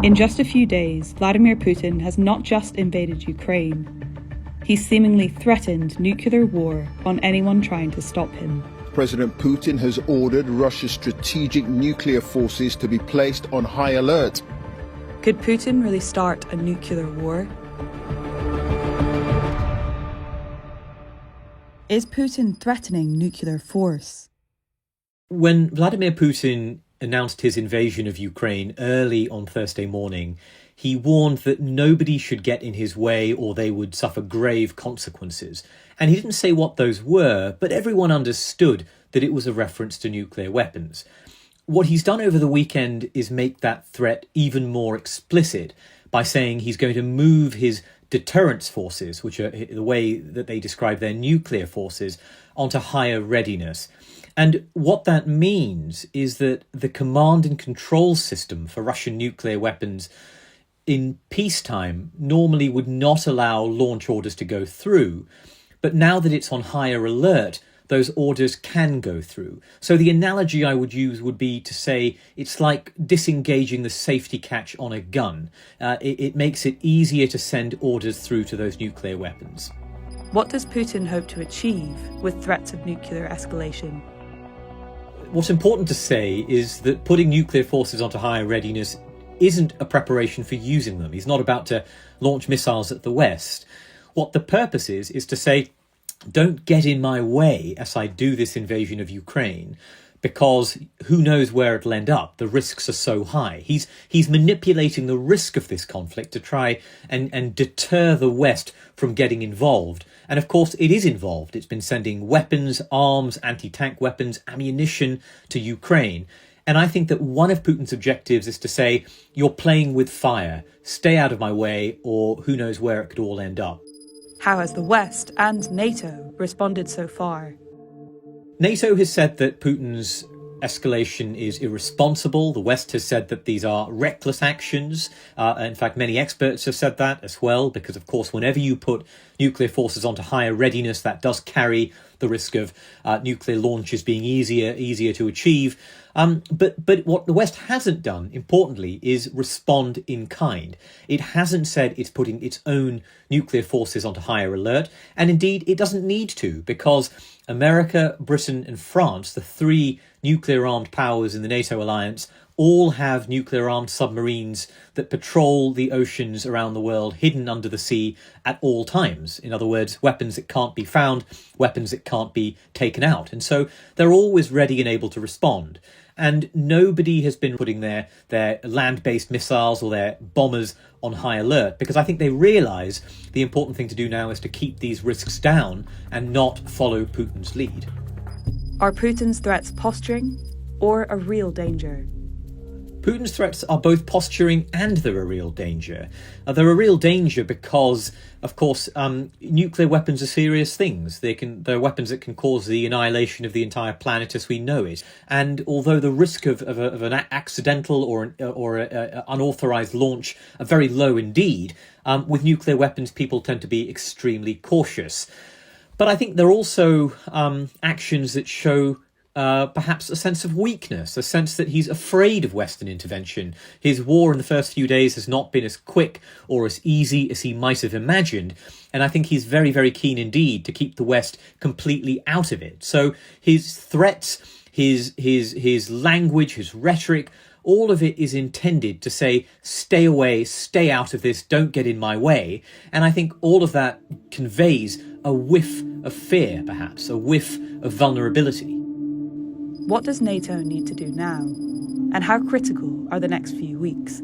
In just a few days, Vladimir Putin has not just invaded Ukraine. He's seemingly threatened nuclear war on anyone trying to stop him. President Putin has ordered Russia's strategic nuclear forces to be placed on high alert. Could Putin really start a nuclear war? Is Putin threatening nuclear force? When Vladimir Putin announced his invasion of Ukraine early on Thursday morning, he warned that nobody should get in his way or they would suffer grave consequences. And he didn't say what those were, but everyone understood that it was a reference to nuclear weapons. What he's done over the weekend is make that threat even more explicit by saying he's going to move his deterrence forces, which are the way that they describe their nuclear forces, onto higher readiness. And what that means is that the command and control system for Russian nuclear weapons in peacetime normally would not allow launch orders to go through. But now that it's on higher alert, those orders can go through. So the analogy I would use would be to say it's like disengaging the safety catch on a gun. It makes it easier to send orders through to those nuclear weapons. What does Putin hope to achieve with threats of nuclear escalation? What's important to say is that putting nuclear forces onto higher readiness isn't a preparation for using them. He's not about to launch missiles at the West. What the purpose is to say, don't get in my way as I do this invasion of Ukraine, because who knows where it'll end up. The risks are so high. He's manipulating the risk of this conflict to try and deter the West from getting involved. And of course, it is involved. It's been sending weapons, arms, anti-tank weapons, ammunition to Ukraine. And I think that one of Putin's objectives is to say, you're playing with fire, stay out of my way, or who knows where it could all end up. How has the West and NATO responded so far? NATO has said that Putin's escalation is irresponsible. The West has said that these are reckless actions. In fact, many experts have said that as well, because, of course, whenever you put nuclear forces onto higher readiness, that does carry the risk of nuclear launches being easier to achieve. But what the West hasn't done, importantly, is respond in kind. It hasn't said it's putting its own nuclear forces onto higher alert. And indeed, it doesn't need to, because America, Britain and France, the three nuclear-armed powers in the NATO alliance, all have nuclear-armed submarines that patrol the oceans around the world, hidden under the sea at all times. In other words, weapons that can't be found, weapons that can't be taken out. And so they're always ready and able to respond. And nobody has been putting their land-based missiles or their bombers on high alert, because I think they realise the important thing to do now is to keep these risks down and not follow Putin's lead. Are Putin's threats posturing or a real danger? Putin's threats are both posturing and they're a real danger. They're a real danger because, of course, nuclear weapons are serious things. They're weapons that can cause the annihilation of the entire planet as we know it. And although the risk of an accidental or unauthorized launch are very low indeed, with nuclear weapons people tend to be extremely cautious. But I think there are also actions that show perhaps a sense of weakness, a sense that he's afraid of Western intervention. His war in the first few days has not been as quick or as easy as he might have imagined. And I think he's very, very keen indeed to keep the West completely out of it. So his threats, his language, his rhetoric, all of it is intended to say, stay away, stay out of this, don't get in my way. And I think all of that conveys a whiff of fear, perhaps, a whiff of vulnerability. What does NATO need to do now? And how critical are the next few weeks?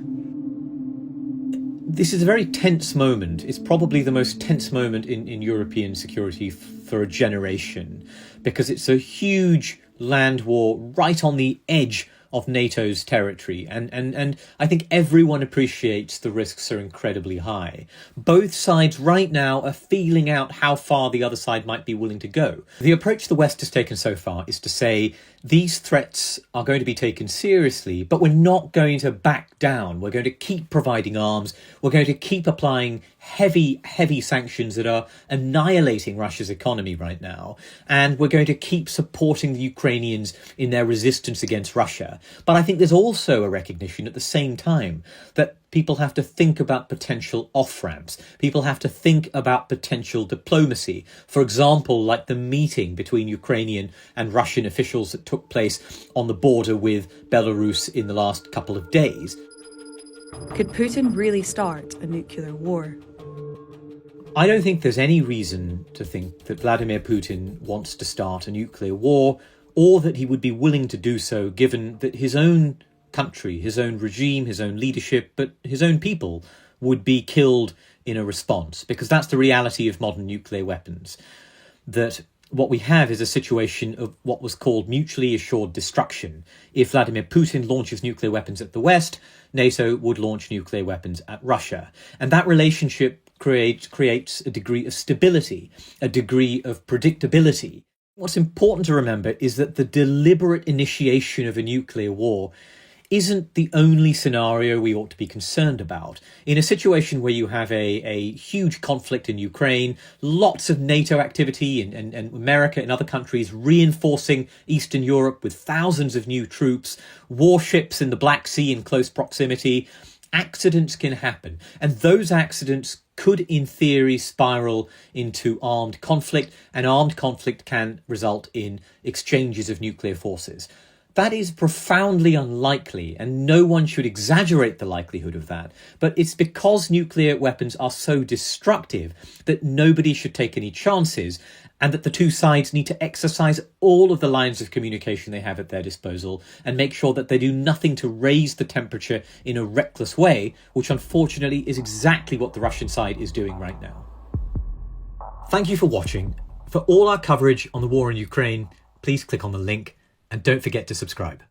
This is a very tense moment. It's probably the most tense moment in European security for a generation, because it's a huge land war right on the edge of NATO's territory. And I think everyone appreciates the risks are incredibly high. Both sides right now are feeling out how far the other side might be willing to go. The approach the West has taken so far is to say these threats are going to be taken seriously, but we're not going to back down. We're going to keep providing arms. We're going to keep applying heavy sanctions that are annihilating Russia's economy right now. And we're going to keep supporting the Ukrainians in their resistance against Russia. But I think there's also a recognition at the same time that people have to think about potential off-ramps. People have to think about potential diplomacy. For example, like the meeting between Ukrainian and Russian officials that took place on the border with Belarus in the last couple of days. Could Putin really start a nuclear war? I don't think there's any reason to think that Vladimir Putin wants to start a nuclear war, or that he would be willing to do so given that his own country, his own regime, his own leadership, but his own people would be killed in a response, because that's the reality of modern nuclear weapons. That what we have is a situation of what was called mutually assured destruction. If Vladimir Putin launches nuclear weapons at the West, NATO would launch nuclear weapons at Russia. And that relationship creates a degree of stability, a degree of predictability. What's important to remember is that the deliberate initiation of a nuclear war isn't the only scenario we ought to be concerned about. In a situation where you have a huge conflict in Ukraine, lots of NATO activity and America and other countries reinforcing Eastern Europe with thousands of new troops, warships in the Black Sea in close proximity, accidents can happen. And those accidents could, in theory, spiral into armed conflict, and armed conflict can result in exchanges of nuclear forces. That is profoundly unlikely, and no one should exaggerate the likelihood of that. But it's because nuclear weapons are so destructive that nobody should take any chances, and that the two sides need to exercise all of the lines of communication they have at their disposal and make sure that they do nothing to raise the temperature in a reckless way, which unfortunately is exactly what the Russian side is doing right now. Thank you for watching. For all our coverage on the war in Ukraine, please click on the link. And don't forget to subscribe.